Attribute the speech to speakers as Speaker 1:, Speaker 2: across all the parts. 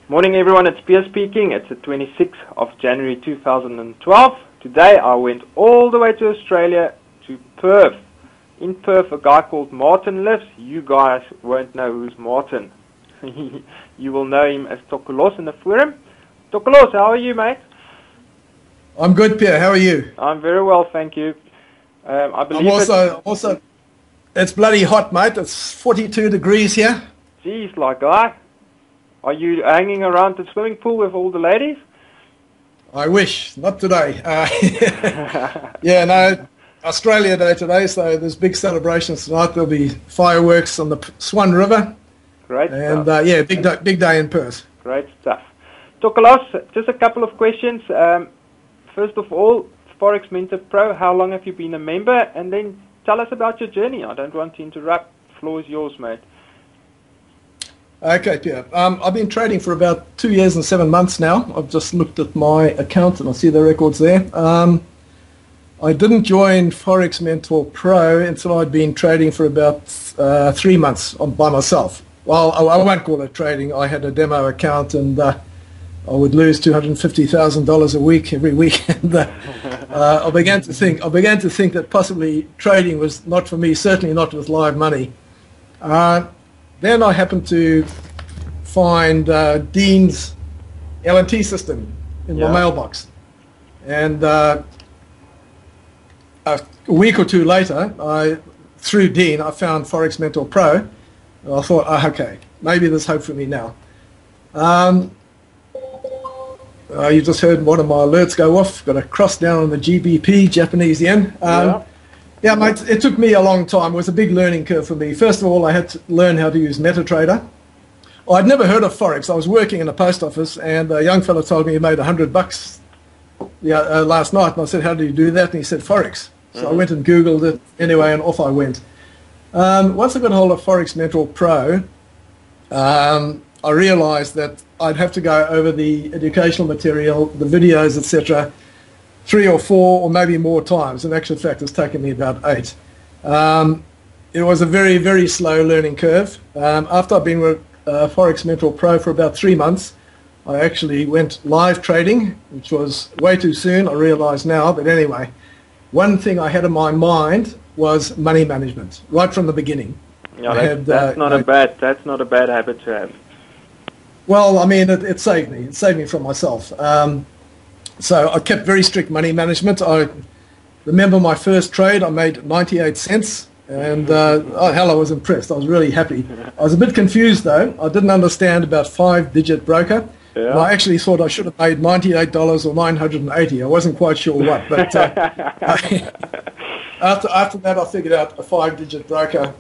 Speaker 1: Morning everyone, it's Pierre speaking. It's the 26th of January 2012. Today I went all the way to Australia, to Perth. In Perth a guy called Martin lives. You guys won't know who's Martin. You will know him as Tokolos in the forum. Tokolos, how are you, mate?
Speaker 2: I'm good, Pierre. How are you?
Speaker 1: I'm very well, thank you. I believe
Speaker 2: I'm also, it's bloody hot, mate. It's 42 degrees here.
Speaker 1: Jeez, like guy. Are you hanging around the swimming pool with all the ladies?
Speaker 2: I wish. Not today. Yeah, no, Australia Day today, so there's big celebrations tonight. There'll be fireworks on the Swan River.
Speaker 1: Great
Speaker 2: and,
Speaker 1: stuff.
Speaker 2: yeah, big day in Perth.
Speaker 1: Great stuff. Tokolos, just a couple of questions. First of all, Forex Mentor Pro, how long have you been a member? And then tell us about your journey. I don't want to interrupt. The floor is yours, mate.
Speaker 2: Okay, Pierre. I've been trading for about 2 years and 7 months now. I've just looked at my account and I see the records there. I didn't join Forex Mentor Pro until I'd been trading for about 3 months by myself. Well, I won't call it trading. I had a demo account and I would lose $250,000 a week every week. And I began to think that possibly trading was not for me, certainly not with live money. Then I happened to find Dean's L&T system in my mailbox. And a week or two later, through Dean, I found Forex Mentor Pro. And I thought, oh, okay, maybe there's hope for me now. You just heard one of my alerts go off. Got a cross down on the GBP, Japanese yen. Yeah, mate, it took me a long time. It was a big learning curve for me. First of all, I had to learn how to use MetaTrader. I'd never heard of Forex. I was working in a post office, and a young fellow told me he made $100 last night. And I said, how do you do that? And he said, Forex. So I went and Googled it anyway, and off I went. Once I got hold of Forex Mentor Pro, I realized that I'd have to go over the educational material, the videos, etc., 3 or 4 or maybe more times. In actual fact, it's taken me about 8. It was a very, very slow learning curve. After I've been with Forex Mentor Pro for about 3 months, I actually went live trading, which was way too soon, I realize now. But anyway, one thing I had in my mind was money management, right from the beginning.
Speaker 1: Yeah, that's not a bad habit to have.
Speaker 2: Well, I mean, it saved me. It saved me from myself. So I kept very strict money management. I remember my first trade, I made 98 cents. And, oh, hell, I was impressed. I was really happy. I was a bit confused, though. I didn't understand about 5-digit broker. Yeah. And I actually thought I should have made $98 or 980. I wasn't quite sure what. But after that, I figured out a 5-digit broker.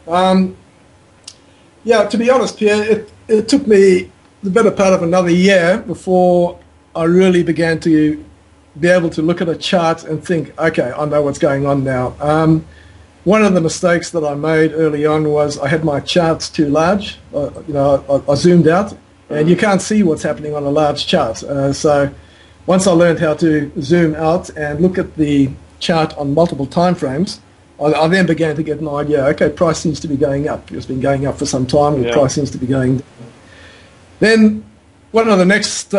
Speaker 2: Yeah, to be honest, Pierre, it took me the better part of another year before I really began to be able to look at a chart and think, okay, I know what's going on now. One of the mistakes that I made early on was I had my charts too large. I zoomed out, and you can't see what's happening on a large chart. So once I learned how to zoom out and look at the chart on multiple time frames, I then began to get an idea, okay, price seems to be going up. It's been going up for some time, the price seems to be going down. Then one of the next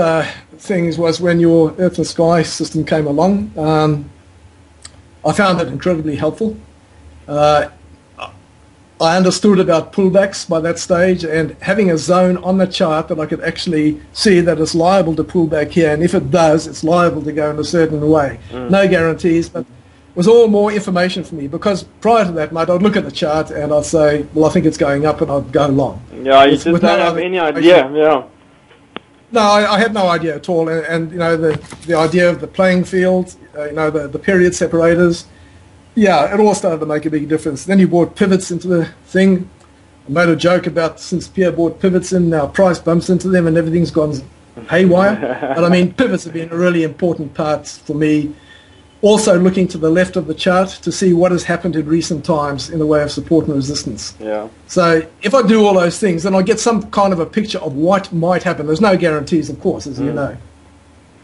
Speaker 2: things was when your Earth and Sky system came along. I found it incredibly helpful. I understood about pullbacks by that stage, and having a zone on the chart that I could actually see that it's liable to pull back here, and if it does, it's liable to go in a certain way. No guarantees, but it was all more information for me, because prior to that, mate, I'd look at the chart and I'd say, well, I think it's going up, and I'd go long.
Speaker 1: Yeah, you just don't have any idea. Yeah.
Speaker 2: No, I had no idea at all, and you know, the idea of the playing field, you know, the period separators, yeah, it all started to make a big difference. Then you brought pivots into the thing. I made a joke about, since Pierre brought pivots in, now price bumps into them and everything's gone haywire. But I mean, pivots have been a really important part for me. Also looking to the left of the chart to see what has happened in recent times in the way of support and resistance. Yeah. So if I do all those things, then I get some kind of a picture of what might happen. There's no guarantees, of course, as you know.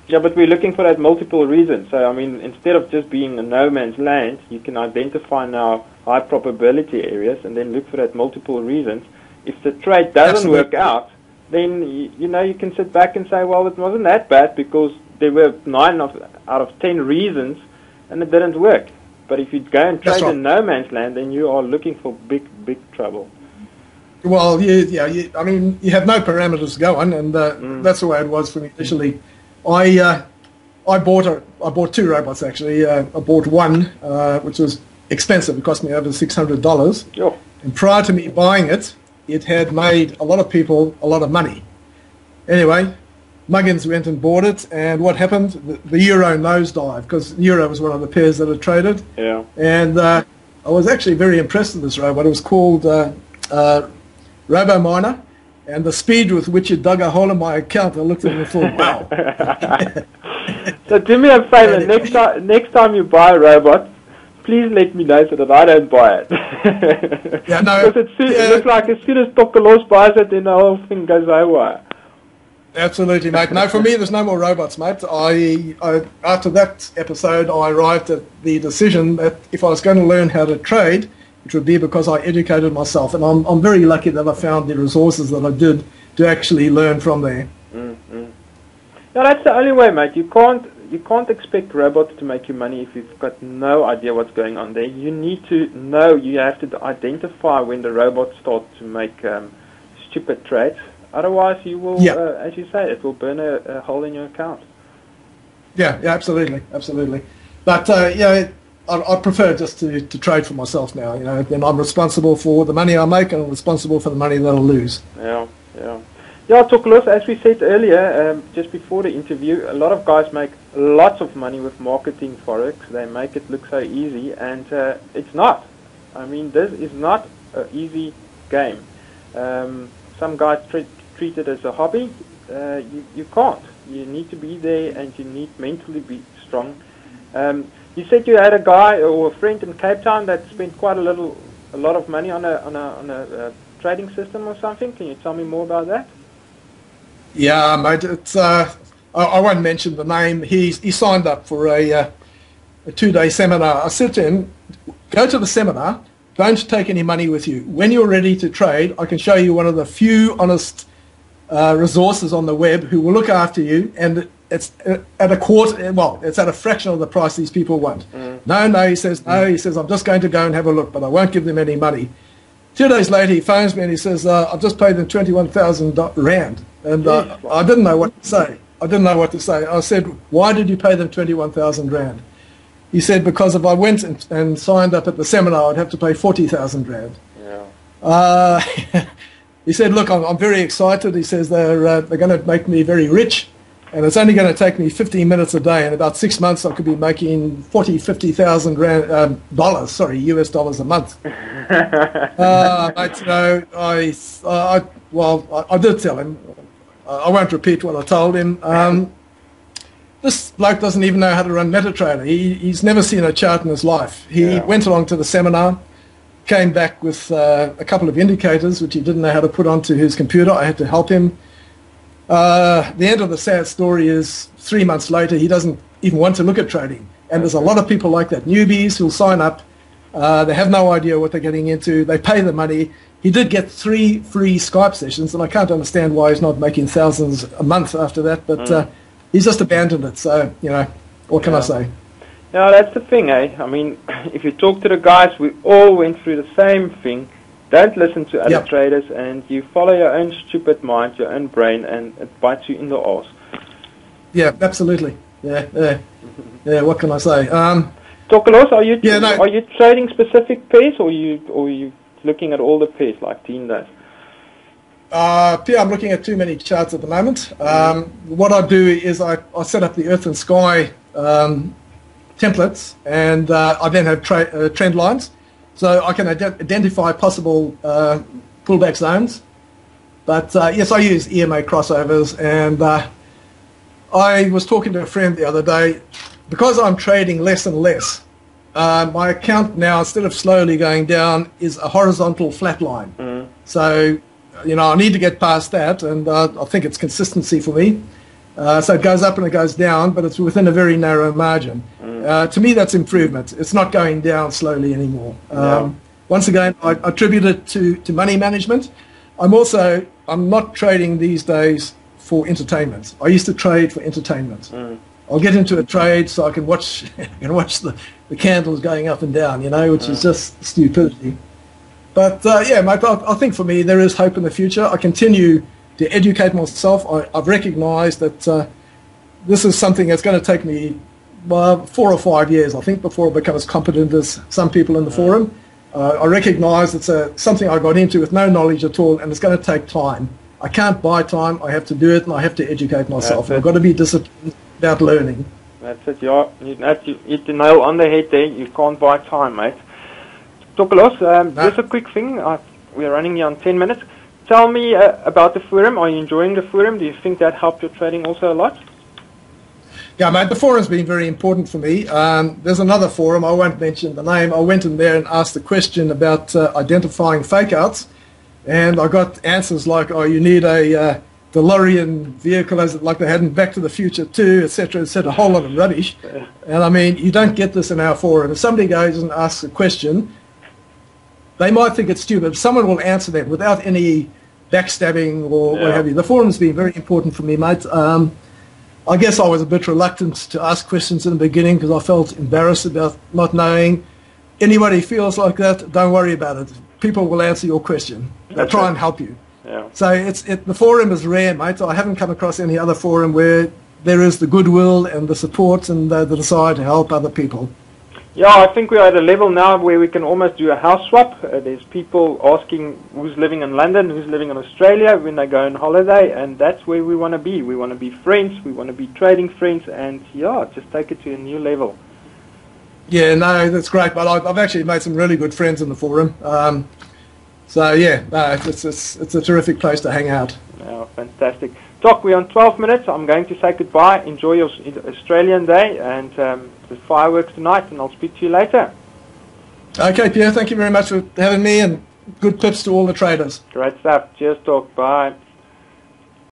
Speaker 1: Yeah, but we're looking for that multiple reasons. So, I mean, instead of just being a no man's land, you can identify now high probability areas and then look for that multiple reasons. If the trade doesn't work out, then you know, you can sit back and say, well, it wasn't that bad because there were 9 out of 10 reasons, and it didn't work. But if you go and trade in no man's land, then you are looking for big trouble.
Speaker 2: Well, I mean, you have no parameters to go on, and that's the way it was for me initially. I bought 2 robots actually. I bought one, which was expensive. It cost me over $600.
Speaker 1: Sure.
Speaker 2: And prior to me buying it, it had made a lot of people a lot of money. Anyway, Muggins went and bought it, and what happened? The euro nosedived, because euro was one of the pairs that I traded.
Speaker 1: Yeah.
Speaker 2: And I was actually very impressed with this robot. It was called RoboMiner, and the speed with which it dug a hole in my account, I looked at it and thought, wow.
Speaker 1: So do me a favor, next time you buy a robot, please let me know so that I don't buy it.
Speaker 2: Yeah, no.
Speaker 1: Because it looks like as soon as Dr. Laws buys it, then the whole thing goes haywire.
Speaker 2: Absolutely, mate. No, for me, there's no more robots, mate. After that episode, I arrived at the decision that if I was going to learn how to trade, it would be because I educated myself. And I'm very lucky that I found the resources that I did to actually learn from there.
Speaker 1: Mm-hmm. No, that's the only way, mate. You can't expect robots to make you money if you've got no idea what's going on there. You need to know. You have to identify when the robots start to make stupid trades. Otherwise, you will, as you say, it will burn a hole in your account. Yeah,
Speaker 2: absolutely. But I prefer just to trade for myself now. You know, then I'm responsible for the money I make, and I'm responsible for the money that I'll lose.
Speaker 1: Yeah, Tokelos, as we said earlier, just before the interview, a lot of guys make lots of money with marketing Forex. They make it look so easy, and it's not. I mean, this is not an easy game. Some guys treat it as a hobby. You can't. You need to be there, and you need mentally be strong. You said you had a guy or a friend in Cape Town that spent quite a lot of money on a trading system or something. Can you tell me more about that?
Speaker 2: Yeah, mate. It's I won't mention the name. He signed up for a 2-day seminar. I said to him, go to the seminar. Don't take any money with you. When you're ready to trade, I can show you one of the few honest resources on the web who will look after you, and it's at a quarter. Well, it's at a fraction of the price these people want. No, he says, I'm just going to go and have a look, but I won't give them any money. 2 days later, he phones me and he says, I've just paid them 21,000 Rand. And I didn't know what to say. I said, why did you pay them 21,000 Rand? He said, because if I went and signed up at the seminar, I'd have to pay 40,000 Rand. Yeah. He said, look, I'm very excited. He says, they're going to make me very rich, and it's only going to take me 15 minutes a day. In about 6 months, I could be making 50,000 Rand, US dollars a month. Mate, you know, I did tell him. I won't repeat what I told him. This bloke doesn't even know how to run MetaTrader. He's never seen a chart in his life. He went along to the seminar, came back with a couple of indicators which he didn't know how to put onto his computer. I had to help him. The end of the sad story is 3 months later, he doesn't even want to look at trading. And there's a lot of people like that, newbies who'll sign up. They have no idea what they're getting into. They pay the money. He did get 3 free Skype sessions, and I can't understand why he's not making thousands a month after that. But he's just abandoned it. So, you know, what can I say?
Speaker 1: No, that's the thing, eh? I mean, if you talk to the guys, we all went through the same thing. Don't listen to other traders, and you follow your own stupid mind, your own brain, and it bites you in the arse. Yeah,
Speaker 2: absolutely. Yeah. What can I say?
Speaker 1: Tokelos, are you trading specific pairs, or are you looking at all the pairs like Dean does?
Speaker 2: I'm looking at too many charts at the moment. What I do is I set up the Earth and Sky templates, and I then have trend lines, so I can identify possible pullback zones. But yes, I use EMA crossovers, and I was talking to a friend the other day. Because I'm trading less and less, my account now, instead of slowly going down, is a horizontal flat line. So, you know, I need to get past that, and I think it's consistency for me. So it goes up and it goes down, but it's within a very narrow margin. To me, that's improvement. It's not going down slowly anymore. Once again, I attribute it to money management. I'm also I'm not trading these days for entertainment. I used to trade for entertainment. I'll get into a trade so I can watch the candles going up and down, which is just stupidity. But yeah, mate, I think for me there is hope in the future. I continue to educate myself. I've recognised that this is something that's going to take me 4 or 5 years, I think, before I become as competent as some people in the forum. I recognise it's something I got into with no knowledge at all, and it's going to take time. I can't buy time. I have to do it, and I have to educate myself. I've got to be disciplined about learning.
Speaker 1: That's it, yeah. You hit the nail on the head there. You can't buy time, mate. Tokelos, just a quick thing. We're running here on 10 minutes. Tell me about the forum. Are you enjoying the forum? Do you think that helped your trading also a lot?
Speaker 2: Yeah, mate, the forum's been very important for me. There's another forum, I won't mention the name. I went in there and asked a question about identifying fake-outs, and I got answers like, oh, you need a DeLorean vehicle, like they had in Back to the Future 2, etc., etc., a whole lot of rubbish. And I mean, you don't get this in our forum. If somebody goes and asks a question, they might think it's stupid. Someone will answer them without any backstabbing or what have you. The forum's been very important for me, mate. I guess I was a bit reluctant to ask questions in the beginning because I felt embarrassed about not knowing. Anybody feels like that, don't worry about it. People will answer your question. They'll try and help you.
Speaker 1: Yeah.
Speaker 2: So the forum is rare, mate. I haven't come across any other forum where there is the goodwill and the support and the desire to help other people.
Speaker 1: Yeah, I think we're at a level now where we can almost do a house swap. There's people asking who's living in London, who's living in Australia when they go on holiday, and that's where we want to be. We want to be friends, we want to be trading friends, and yeah, just take it to a new level.
Speaker 2: Yeah, no, that's great, but I've actually made some really good friends in the forum. So yeah, no, it's a terrific place to hang out.
Speaker 1: Oh, fantastic. Doc, we're on 12 minutes. I'm going to say goodbye. Enjoy your Australian day and the fireworks tonight, and I'll speak to you later.
Speaker 2: Okay, Pierre, thank you very much for having me, and good tips to all the traders.
Speaker 1: Great stuff. Cheers, Doc. Bye.